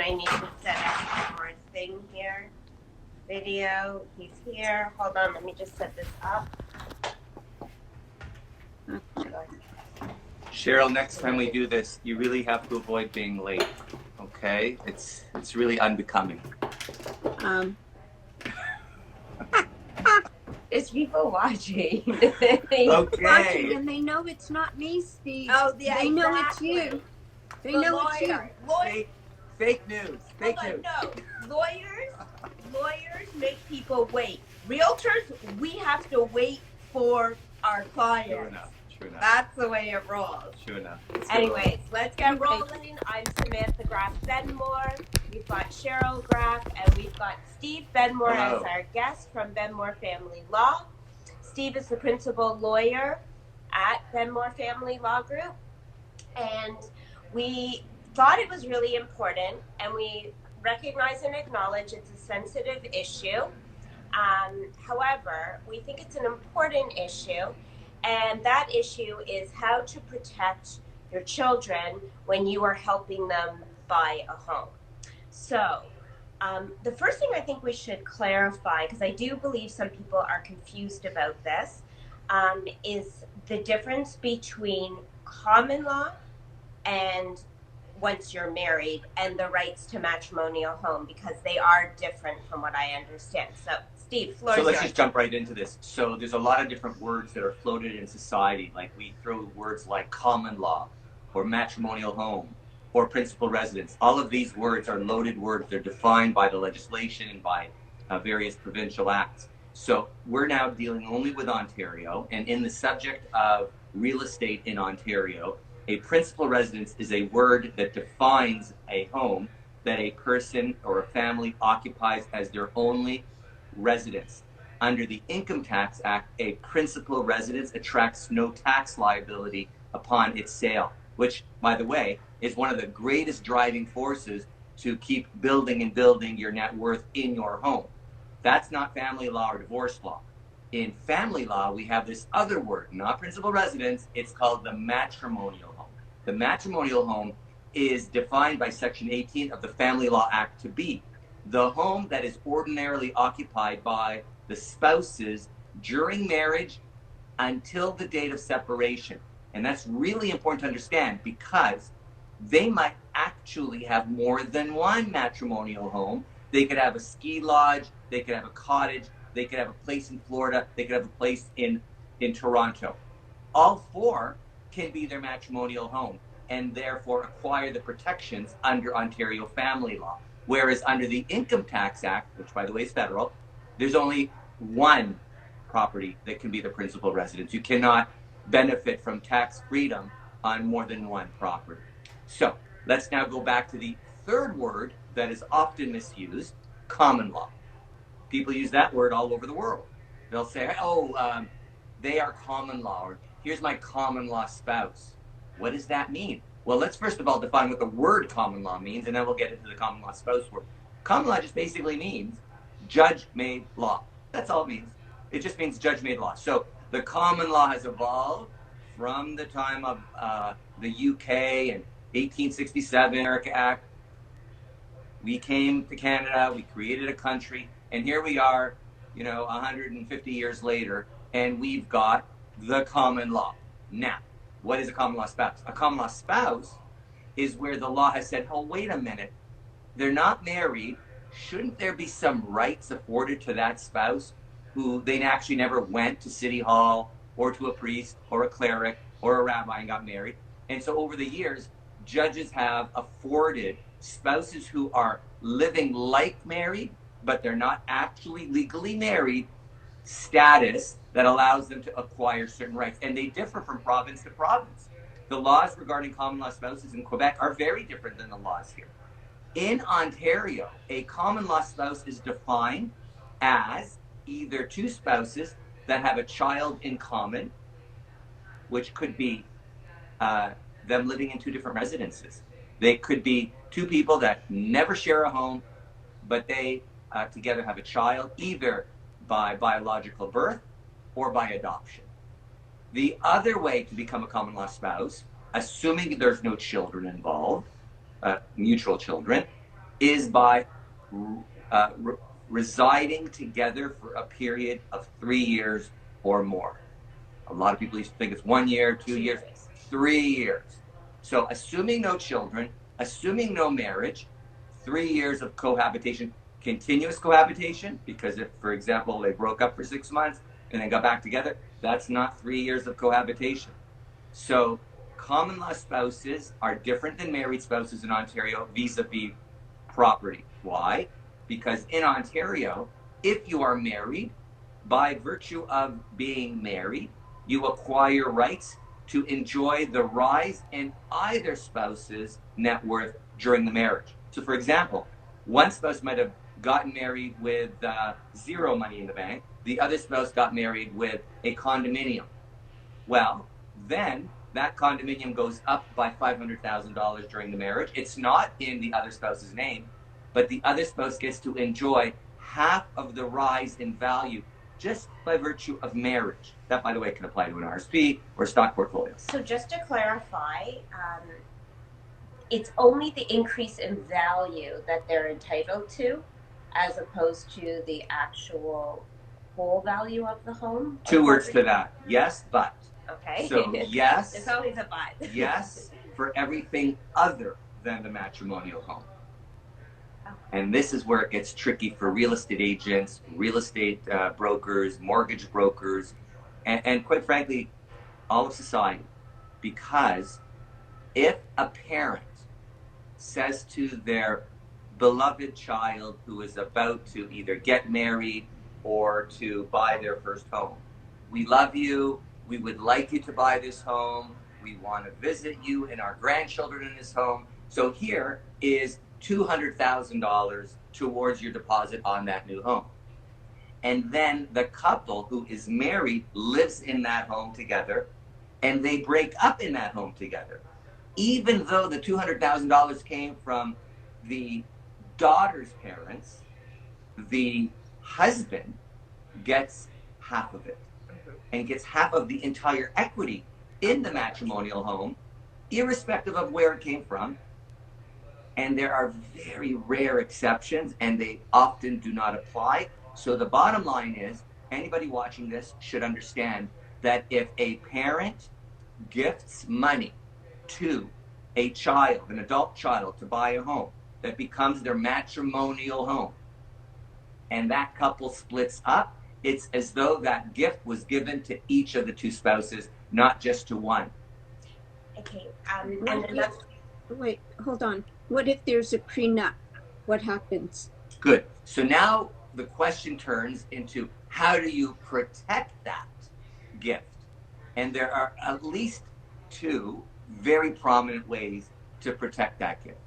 I need to set up one more thing here. Video, he's here. Hold on, let me just set this up. Cheryl, next time we do this, you really have to avoid being late. Okay? It's really unbecoming. There's people watching. Okay. Watching, and they know it's not me, Steve. Oh, yeah, they know exactly. it's you. They The know it's you. lawyer. Fake news. Fake news. No. Lawyers make people wait. Realtors, we have to wait for our clients. True enough. That's the way it rolls. True enough. Anyways, let's get rolling. I'm Samantha Graff Benmor. We've got Cheryl Graff, and we've got Steve Benmor as our guest from Benmor Family Law. Steve is the principal lawyer at Benmor Family Law Group, and we thought it was really important, and we recognize and acknowledge it's a sensitive issue. However, we think it's an important issue, and that issue is how to protect your children when you are helping them buy a home. So the first thing I think we should clarify, because I do believe some people are confused about this, is the difference between common law and once you're married and the rights to matrimonial home, because they are different from what I understand. So Steve, floor is yours. So let's just jump right into this. So there's a lot of different words that are floated in society. Like we throw words like common law or matrimonial home or principal residence. All of these words are loaded words. They're defined by the legislation and by various provincial acts. So we're now dealing only with Ontario, and in the subject of real estate in Ontario, a principal residence is a word that defines a home that a person or a family occupies as their only residence. Under the Income Tax Act, a principal residence attracts no tax liability upon its sale, which, by the way, is one of the greatest driving forces to keep building and building your net worth in your home. That's not family law or divorce law. In family law, we have this other word, not principal residence. It's called the matrimonial home. The matrimonial home is defined by Section 18 of the Family Law Act to be the home that is ordinarily occupied by the spouses during marriage until the date of separation. And that's really important to understand, because they might actually have more than one matrimonial home. They could have a ski lodge, they could have a cottage, they could have a place in Florida, they could have a place in Toronto. All four can be their matrimonial home and therefore acquire the protections under Ontario family law. Whereas under the Income Tax Act, which by the way is federal, there's only one property that can be the principal residence. You cannot benefit from tax freedom on more than one property. So let's now go back to the third word that is often misused, common law. People use that word all over the world. They'll say, they are common law, or here's my common law spouse. What does that mean? Well, let's first of all define what the word common law means, and then we'll get into the common law spouse word. Common law just basically means judge-made law. That's all it means. It just means judge-made law. So the common law has evolved from the time of the UK and 1867 America Act. We came to Canada, we created a country, and here we are, 150 years later, and we've got the common law. Now, what is a common law spouse? A common law spouse is where the law has said, oh, wait a minute, they're not married. Shouldn't there be some rights afforded to that spouse who they actually never went to City Hall or to a priest or a cleric or a rabbi and got married? And so over the years, judges have afforded spouses who are living like married, but they're not actually legally married, status that allows them to acquire certain rights. And they differ from province to province. The laws regarding common law spouses in Quebec are very different than the laws here. In Ontario, a common law spouse is defined as either two spouses that have a child in common, which could be them living in two different residences. They could be two people that never share a home, but they together have a child, either by biological birth or by adoption. The other way to become a common law spouse, assuming there's no children involved, mutual children, is by residing together for a period of 3 years or more. A lot of people used to think it's 1 year, 2 years, 3 years. So assuming no children, assuming no marriage, 3 years of cohabitation, continuous cohabitation, because if, for example, they broke up for 6 months and then got back together, that's not 3 years of cohabitation. So common law spouses are different than married spouses in Ontario vis-a-vis property. Why? Because in Ontario, if you are married, by virtue of being married, you acquire rights to enjoy the rise in either spouse's net worth during the marriage. So for example, one spouse might have gotten married with zero money in the bank. The other spouse got married with a condominium. Well, then that condominium goes up by $500,000 during the marriage. It's not in the other spouse's name, but the other spouse gets to enjoy half of the rise in value just by virtue of marriage. That, by the way, can apply to an RSP or stock portfolio. So just to clarify, it's only the increase in value that they're entitled to, as opposed to the actual whole value of the home? Two words to that. Yes, but. Okay. So yes. There's always a but. Yes, for everything other than the matrimonial home. And this is where it gets tricky for real estate agents, real estate brokers, mortgage brokers, and quite frankly, all of society. Because if a parent says to their beloved child who is about to either get married or to buy their first home, we love you, we would like you to buy this home, we want to visit you and our grandchildren in this home, so here is $200,000 towards your deposit on that new home. And then the couple who is married lives in that home together, and they break up in that home together. Even though the $200,000 came from the daughter's parents, the husband gets half of it and gets half of the entire equity in the matrimonial home, irrespective of where it came from. And there are very rare exceptions, and they often do not apply. So the bottom line is, anybody watching this should understand that if a parent gifts money to a child, an adult child, to buy a home that becomes their matrimonial home, and that couple splits up, it's as though that gift was given to each of the two spouses, not just to one. Okay. Wait, hold on. What if there's a prenup? What happens? Good. So now the question turns into, how do you protect that gift? And there are at least two very prominent ways to protect that gift.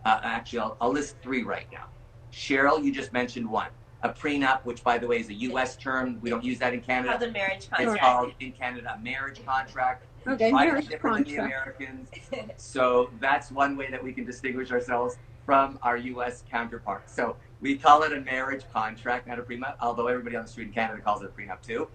Actually, I'll list three right now. Cheryl, you just mentioned one. A prenup, which by the way is a U.S. term. We don't use that in Canada. Called a marriage contract. It's called in Canada a marriage contract. Okay, marriage contract. Than the Americans. So that's one way that we can distinguish ourselves from our U.S. counterparts. So we call it a marriage contract, not a prenup, although everybody on the street in Canada calls it a prenup too.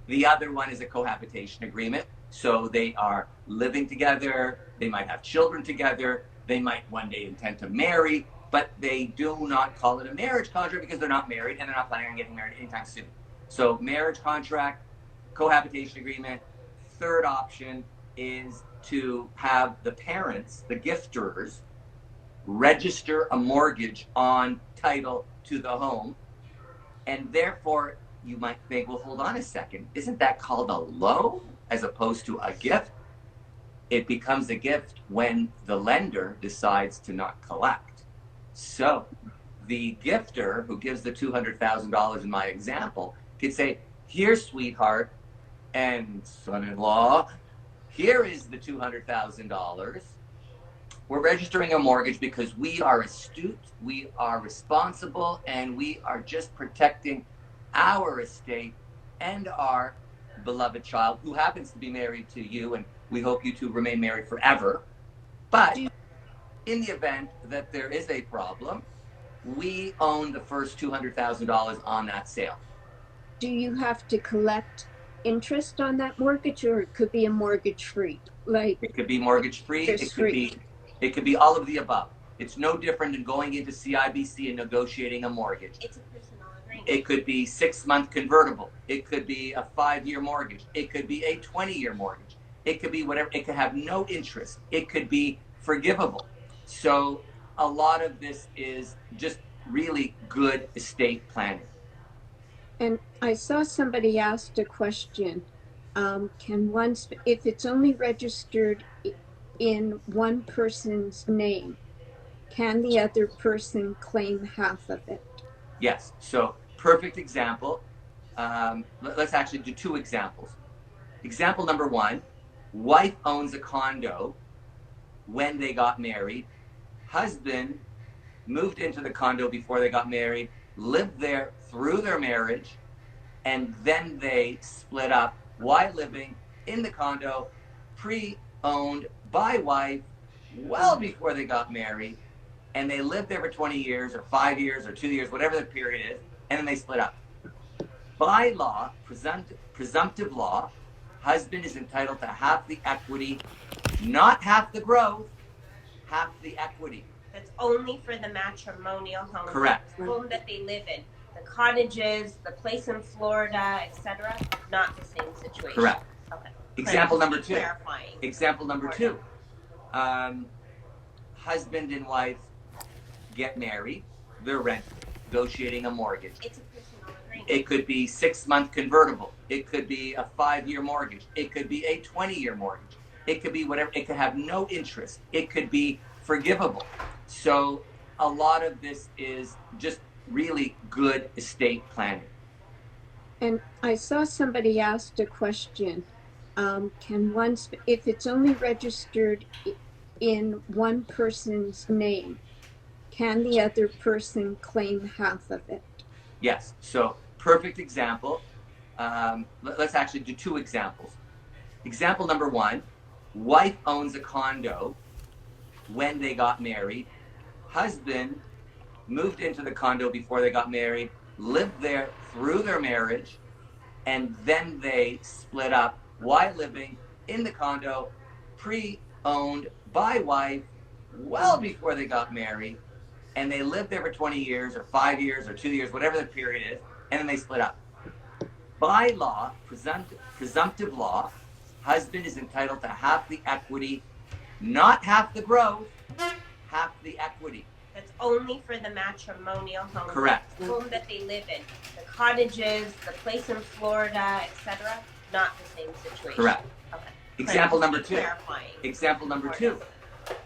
The other one is a cohabitation agreement. So they are living together, they might have children together, they might one day intend to marry, but they do not call it a marriage contract because they're not married and they're not planning on getting married anytime soon. So marriage contract, cohabitation agreement. Third option is to have the parents, the gifters, register a mortgage on title to the home. And therefore, you might think, well, hold on a second. Isn't that called a loan as opposed to a gift? It becomes a gift when the lender decides to not collect. So the gifter who gives the $200,000 in my example could say, here, sweetheart and son-in-law, here is the $200,000. We're registering a mortgage because we are astute, we are responsible, and we are just protecting our estate and our beloved child, who happens to be married to you, and we hope you two remain married forever. But in the event that there is a problem, we own the first $200,000 on that sale. Do you have to collect interest on that mortgage, or it could be a mortgage free? Like, it could be mortgage free. It could be all of the above. It's no different than going into CIBC and negotiating a mortgage. It's a personal agreement. It could be 6-month convertible. It could be a 5-year mortgage. It could be a 20-year mortgage. It could be whatever. It could have no interest. It could be forgivable. So a lot of this is just really good estate planning. And I saw somebody asked a question. Can one, if it's only registered in one person's name, can the other person claim half of it? Yes. So perfect example. Let's actually do 2 examples. Example number 1, wife owns a condo when they got married. Husband moved into the condo before they got married, lived there through their marriage, and then they split up while living in the condo, pre-owned by wife, well before they got married, and they lived there for 20 years or 5 years or 2 years, whatever the period is, and then they split up. By law, presumptive law, husband is entitled to half the equity, not half the growth, half the equity. That's only for the matrimonial home. Correct. The home that they live in. The cottages, the place in Florida, etc. Not the same situation. Correct. Okay. Example number 2. Clarifying. Example number 2. Husband and wife get married. They're renting, negotiating a mortgage. It's a personal agreement. It could be 6-month convertible. It could be a 5-year mortgage. It could be a 20-year mortgage. It could be whatever. It could have no interest. It could be forgivable. So a lot of this is just really good estate planning. And I saw somebody asked a question. Can one, if it's only registered in one person's name, can the other person claim half of it? Yes. So perfect example. Let's actually do 2 examples. Example number 1, wife owns a condo when they got married. Husband moved into the condo before they got married, lived there through their marriage, and then they split up while living in the condo, pre-owned by wife, well before they got married, and they lived there for 20 years or 5 years or 2 years, whatever the period is, and then they split up. By law, presumptive law, husband is entitled to half the equity, not half the growth, half the equity. That's only for the matrimonial home. Correct. The home that they live in. The cottages, the place in Florida, etc. Not the same situation. Correct. Okay. Example number 2. Clarifying. Example number 2.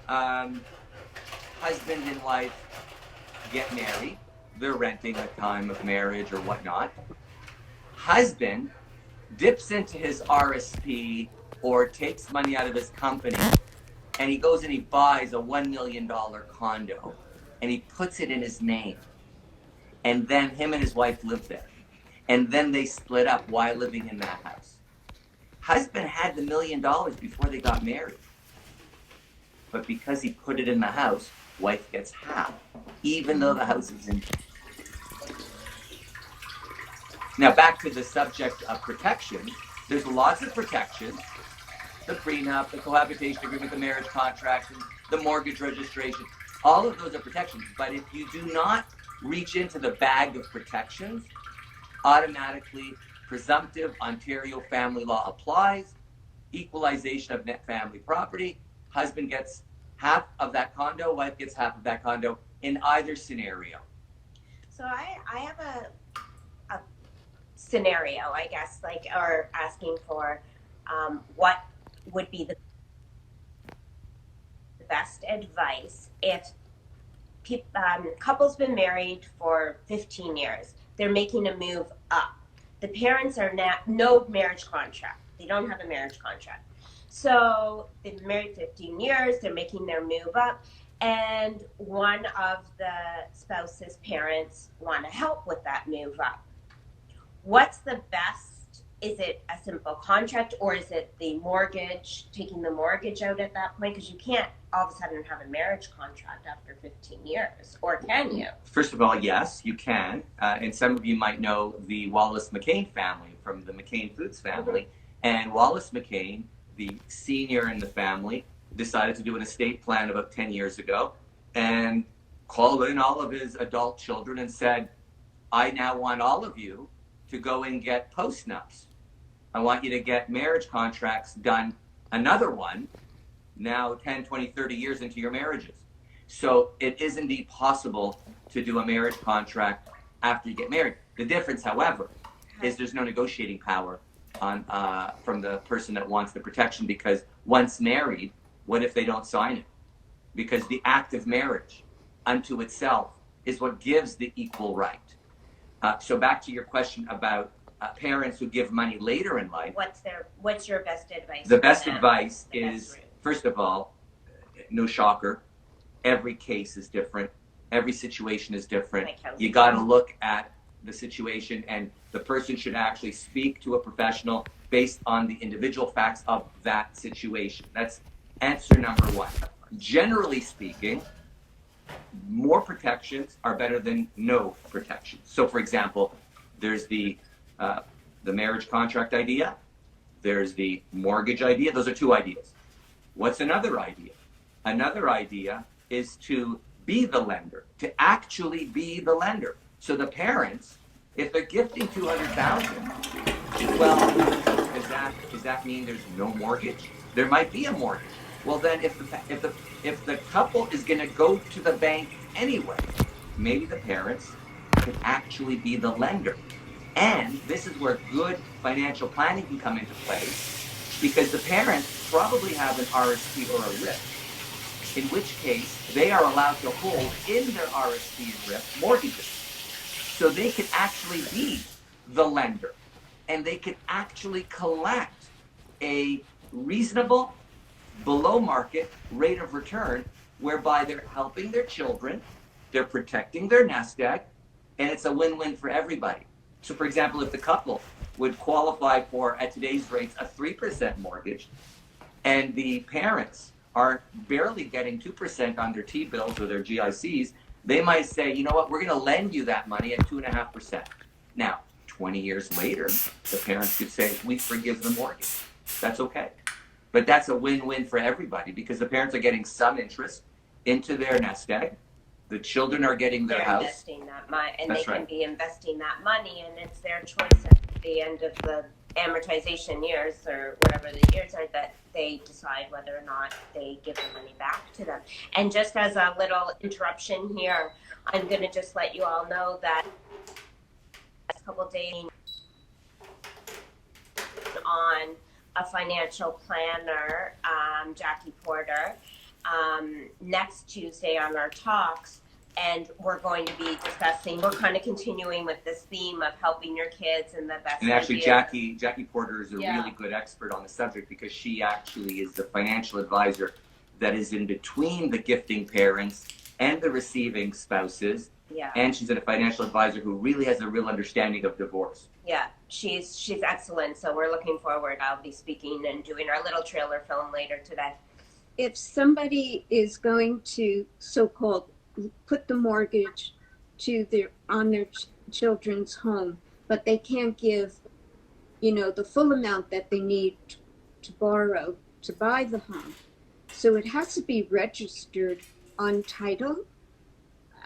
Husband and wife get married. They're renting at the time of marriage or whatnot. Husband dips into his RSP or takes money out of his company, and he goes and he buys a $1 million condo, and he puts it in his name. And then him and his wife live there. And then they split up while living in that house. Husband had the $1 million before they got married. But because he put it in the house, wife gets half, even though the house is in. Now back to the subject of protection. There's lots of protections. The prenup, the cohabitation agreement, the marriage contract, and the mortgage registration. All of those are protections. But if you do not reach into the bag of protections, automatically presumptive Ontario family law applies. Equalization of net family property. Husband gets half of that condo, wife gets half of that condo in either scenario. So I have a scenario, I guess, like, or asking for what would be the best advice if couple's been married for 15 years. They're making a move up. The parents are no marriage contract. They don't have a marriage contract. So they've been married 15 years. They're making their move up. And one of the spouse's parents want to help with that move up. What's the best? Is it a simple contract, or is it the mortgage, taking the mortgage out at that point? Because you can't all of a sudden have a marriage contract after 15 years, or can you? First of all, yes, you can. And some of you might know the Wallace McCain family from the McCain Foods family. Mm-hmm. And Wallace McCain, the senior in the family, decided to do an estate plan about 10 years ago. and called in all of his adult children and said, I now want all of you to go and get postnups. I want you to get marriage contracts done, another one, now 10, 20, 30 years into your marriages. So it is indeed possible to do a marriage contract after you get married. The difference, however, is there's no negotiating power on from the person that wants the protection, because once married, what if they don't sign it? Because the act of marriage unto itself is what gives the equal right. So back to your question about parents who give money later in life. What's your best advice? The best advice is, first of all, no shocker, every case is different. Every situation is different. You got to look at the situation, and the person should actually speak to a professional based on the individual facts of that situation. That's answer number one. Generally speaking, more protections are better than no protections. So, for example, there's the marriage contract idea. There's the mortgage idea. Those are two ideas. What's another idea? Another idea is to be the lender, to actually be the lender. So the parents, if they're gifting $200,000, well, does that mean there's no mortgage? There might be a mortgage. Well, then if the couple is going to go to the bank anyway, maybe the parents could actually be the lender. And this is where good financial planning can come into play, because the parents probably have an RSP or a RIP, in which case they are allowed to hold in their RSP and RIP mortgages. So they can actually be the lender, and they can actually collect a reasonable, below market rate of return, whereby they're helping their children, they're protecting their nest egg, and it's a win-win for everybody. So, for example, if the couple would qualify for, at today's rates, a 3% mortgage, and the parents are barely getting 2% on their T-bills or their GICs, they might say, you know what, we're going to lend you that money at 2.5%. Now, 20 years later, the parents could say, we forgive the mortgage. That's okay. But that's a win-win for everybody, because the parents are getting some interest into their nest egg. The children are getting their house. Investing that money, and That's they can right. be investing that money, and it's their choice at the end of the amortization years, or whatever the years are, that they decide whether or not they give the money back to them. And just as a little interruption here, I'm going to just let you all know that a couple days on a financial planner, Jackie Porter, next Tuesday on our talks, and we're going to be discussing, we're kind of continuing with this theme of helping your kids and the best And actually, ideas. Jackie Porter is a really good expert on the subject, because she actually is the financial advisor that is in between the gifting parents and the receiving spouses. Yeah. And she's a financial advisor who really has a real understanding of divorce. Yeah, she's excellent. So we're looking forward. I'll be speaking and doing our little trailer film later today. If somebody is going to so-called put the mortgage on their children's home, but they can't give, the full amount that they need to borrow to buy the home, so it has to be registered on title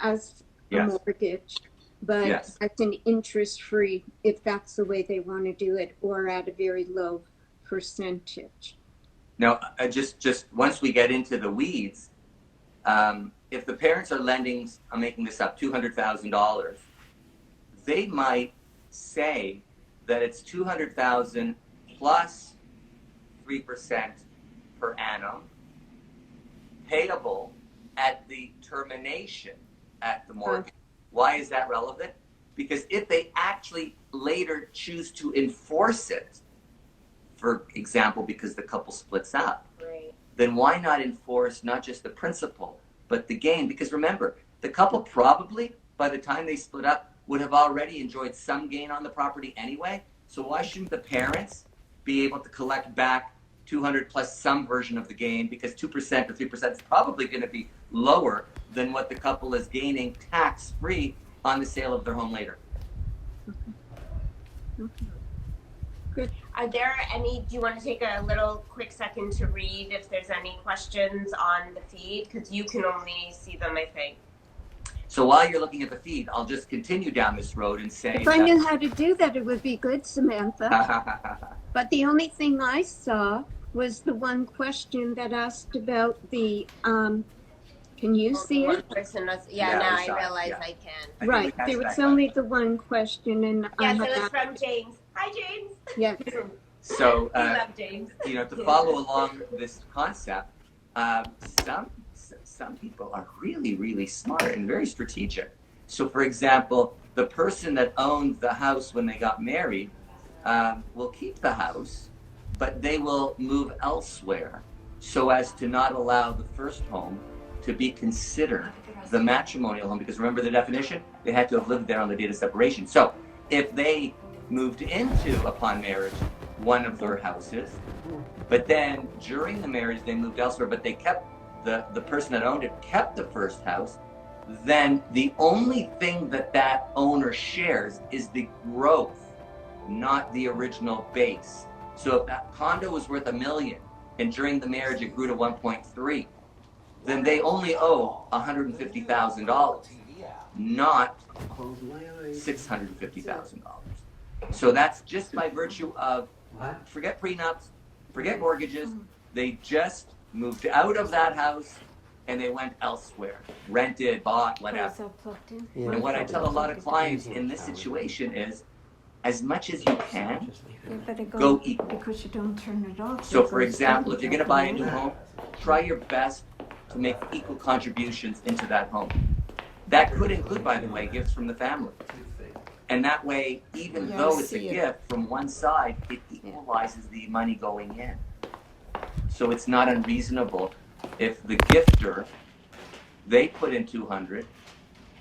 as a mortgage, but that's an interest-free, if that's the way they want to do it, or at a very low percentage. Now, just once we get into the weeds, if the parents are lending, I'm making this up, $200,000, they might say that it's $200,000 plus 3% per annum, payable at the termination at the mortgage. Why is that relevant? Because if they actually later choose to enforce it, for example, because the couple splits up, then why not enforce not just the principal, but the gain? Because remember, the couple probably, by the time they split up, would have already enjoyed some gain on the property anyway. So why shouldn't the parents be able to collect back 200 plus some version of the gain? Because 2% or 3% is probably going to be lower than what the couple is gaining tax-free on the sale of their home later. Good. Are there any, do you want to take a little quick second to read if there's any questions on the feed? Because you can only see them, I think. So while you're looking at the feed, I'll just continue down this road and say If I knew how to do that, it would be good, Samantha. But the only thing I saw was the one question that asked about the, can you see One it? person was, Yeah, now we I saw it, realize yeah. I can. I Right, think we there passed was that only the one question, and Yes, I it was had, from James. Hi, James. yes, So, We love James. you know, to follow along this concept, some people are really, really smart and very strategic. So, for example, the person that owned the house when they got married will keep the house, but they will move elsewhere so as to not allow the first home to be considered the matrimonial home. Because remember the definition? They had to have lived there on the date of separation. So, if they moved into, upon marriage, one of their houses, but then during the marriage they moved elsewhere, but they kept the person that owned it kept the first house, then the only thing that owner shares is the growth, not the original base. So if that condo was worth $1 million and during the marriage it grew to 1.3, then they only owe $150,000, not $650,000. So that's just by virtue of, forget prenups, forget mortgages, they just moved out of that house and they went elsewhere, rented, bought, whatever. And what I tell a lot of clients in this situation is, as much as you can, go equal. because you don't turn it off. So for example, if you're gonna buy a new home, try your best to make equal contributions into that home. That could include, by the way, gifts from the family. And that way, even though it's a gift from one side, it equalizes the money going in. So it's not unreasonable if the gifter, they put in 200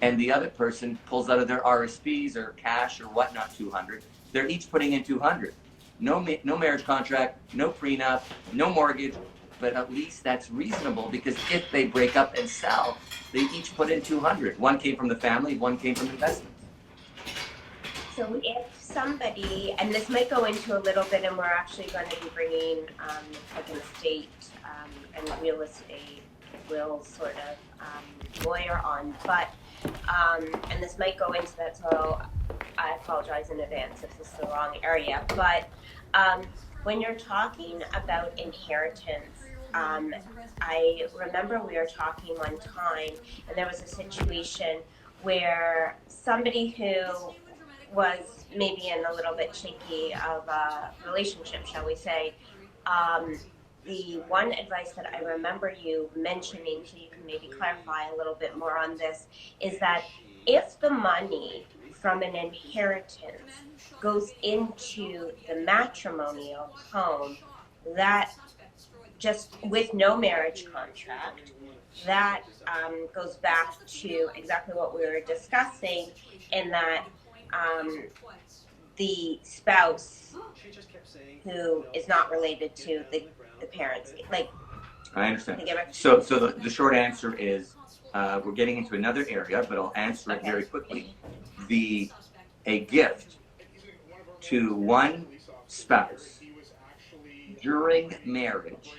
and the other person pulls out of their RSPs or cash or whatnot 200, they're each putting in 200. No marriage contract, no prenup, no mortgage, but at least that's reasonable because if they break up and sell, they each put in 200. One came from the family, one came from investments. So if somebody, and this might go into a little bit, and we're actually going to be bringing like an estate and real estate will sort of lawyer on, but and this might go into that, so I apologize in advance if this is the wrong area, but when you're talking about inheritance, I remember we were talking one time and there was a situation where somebody who was maybe in a little bit shaky of a relationship, shall we say, the one advice that I remember you mentioning, so you can maybe clarify a little bit more on this, is that if the money from an inheritance goes into the matrimonial home, that just with no marriage contract, that goes back to exactly what we were discussing, in that the spouse who is not related to the parents, like. I understand. So the short answer is, we're getting into another area, but I'll answer it very quickly. A gift to one spouse during marriage,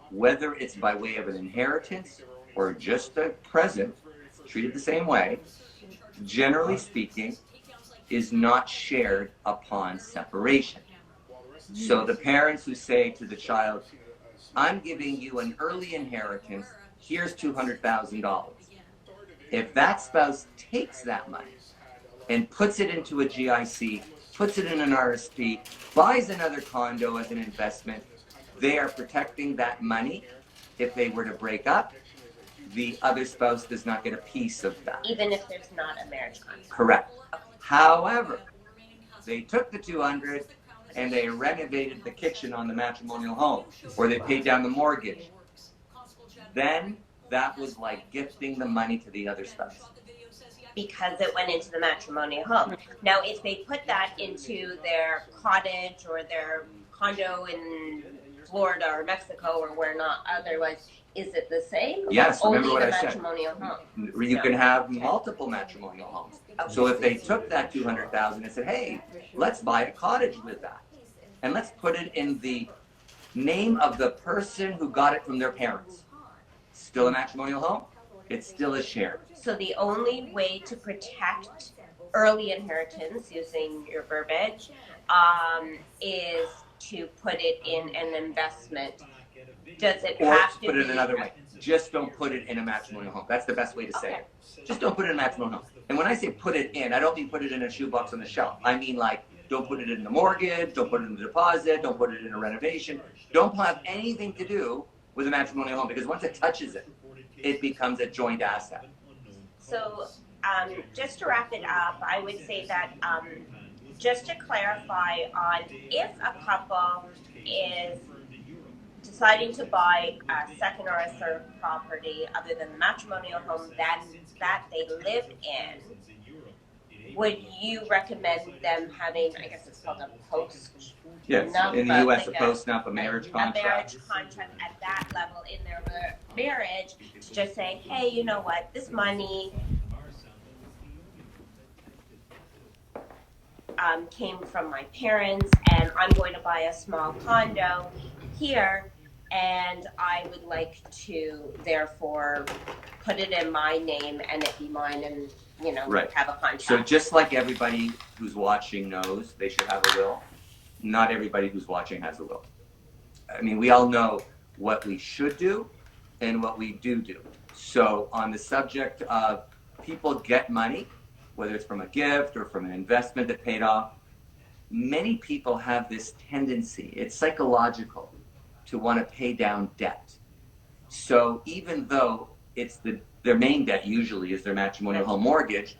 whether it's by way of an inheritance or just a present, treated the same way, generally speaking, is not shared upon separation. So the parents who say to the child, I'm giving you an early inheritance, here's $200,000. If that spouse takes that money and puts it into a GIC, puts it in an RSP, buys another condo as an investment, they are protecting that money. If they were to break up, the other spouse does not get a piece of that. Even if there's not a marriage contract. Correct. However, they took the 200 and they renovated the kitchen on the matrimonial home, or they paid down the mortgage. Then that was like gifting the money to the other spouse. Because it went into the matrimonial home. Now, if they put that into their cottage or their condo in Florida or Mexico or where not otherwise, is it the same? Yes, remember what I said. Matrimonial home. You can have multiple matrimonial homes. Okay. So if they took that $200,000 and said, hey, let's buy a cottage with that. and let's put it in the name of the person who got it from their parents. Still a matrimonial home. It still is shared. So the only way to protect early inheritance, using your verbiage, is to put it in an investment. Does it or have to put it be another way? Just don't put it in a matrimonial home. That's the best way to say it. Just don't put it in a matrimonial home. And when I say put it in, I don't mean put it in a shoebox on the shelf. I mean like don't put it in the mortgage, don't put it in the deposit, don't put it in a renovation. Don't have anything to do with a matrimonial home, because once it touches it, it becomes a joint asset. So just to wrap it up, I would say that just to clarify on if a couple is deciding to buy a second or a third property other than the matrimonial home that they live in, would you recommend them having, I guess it's called a post? Yes, in the U.S. Like a post-nup, a marriage contract. A marriage contract at that level in their marriage to just say, hey, you know what, this money came from my parents and I'm going to buy a small condo here and I would like to therefore put it in my name and it be mine and, you know, right. Have a contract. So just like everybody who's watching knows they should have a will, not everybody who's watching has a will. I mean, we all know what we should do and what we do. So on the subject of people get money, whether it's from a gift or from an investment that paid off, many people have this tendency, it's psychological, to want to pay down debt. So even though it's their main debt usually is their matrimonial home mortgage,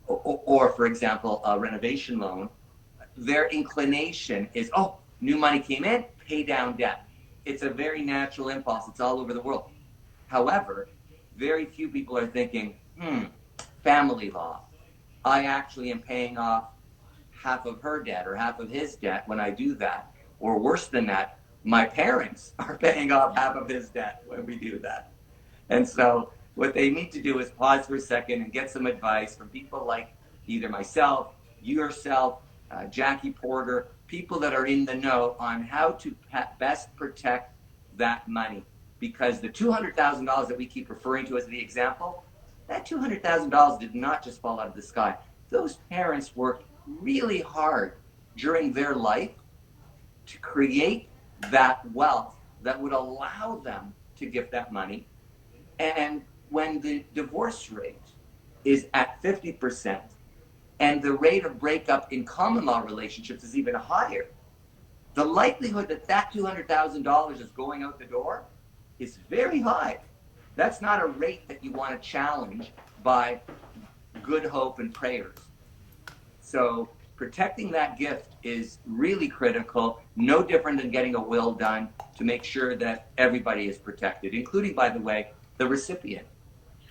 or for example, a renovation loan, their inclination is, oh, new money came in, pay down debt. It's a very natural impulse. It's all over the world. However, very few people are thinking, family law. I actually am paying off half of her debt or half of his debt when I do that. Or worse than that, my parents are paying off half of his debt when we do that. And so what they need to do is pause for a second and get some advice from people like either myself, yourself, Jackie Porter, people that are in the know on how to best protect that money. Because the $200,000 that we keep referring to as the example, that $200,000 did not just fall out of the sky. Those parents worked really hard during their life to create that wealth that would allow them to give that money. And when the divorce rate is at 50% and the rate of breakup in common law relationships is even higher, the likelihood that that $200,000 is going out the door is very high. That's not a rate that you want to challenge by good hope and prayers. So protecting that gift is really critical, no different than getting a will done to make sure that everybody is protected, including, by the way, the recipient.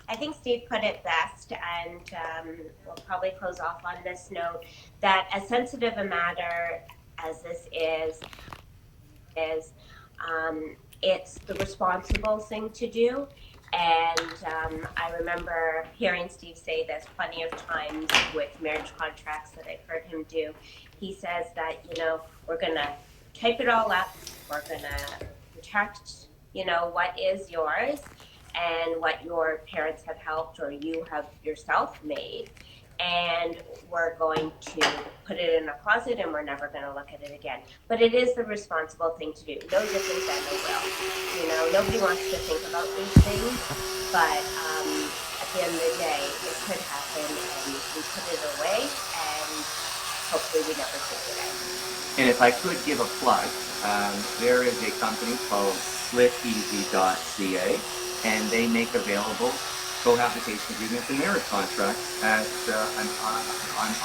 I think Steve put it best, and we'll probably close off on this note, that as sensitive a matter as this is it's the responsible thing to do. And I remember hearing Steve say this plenty of times with marriage contracts that I've heard him do. He says that, you know, we're going to type it all up. We're going to protect, you know, what is yours and what your parents have helped or you have yourself made. And we're going to put it in a closet and we're never going to look at it again. But it is the responsible thing to do. No different than the will. You know, nobody wants to think about these things, but at the end of the day, it could happen and we put it away and hopefully we never take it out. And if I could give a plug, there is a company called spliteasy.ca, and they make available cohabitation agreements and marriage contracts at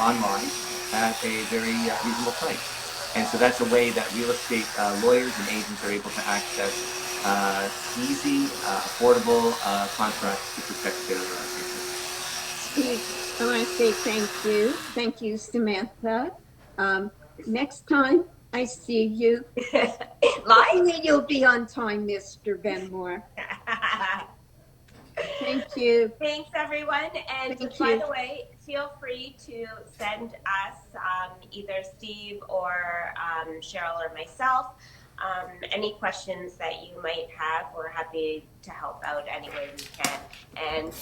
online at a very reasonable price. And so that's a way that real estate lawyers and agents are able to access easy, affordable contracts to protect their future. Steve, I want to say thank you. Thank you, Samantha. Next time I see you, Live? You'll be on time, Mr. Benmor. Thank you. Thanks, everyone. And Thank by you. the way, feel free to send us, either Steve or Cheryl or myself, any questions that you might have. We're happy to help out any way we can. And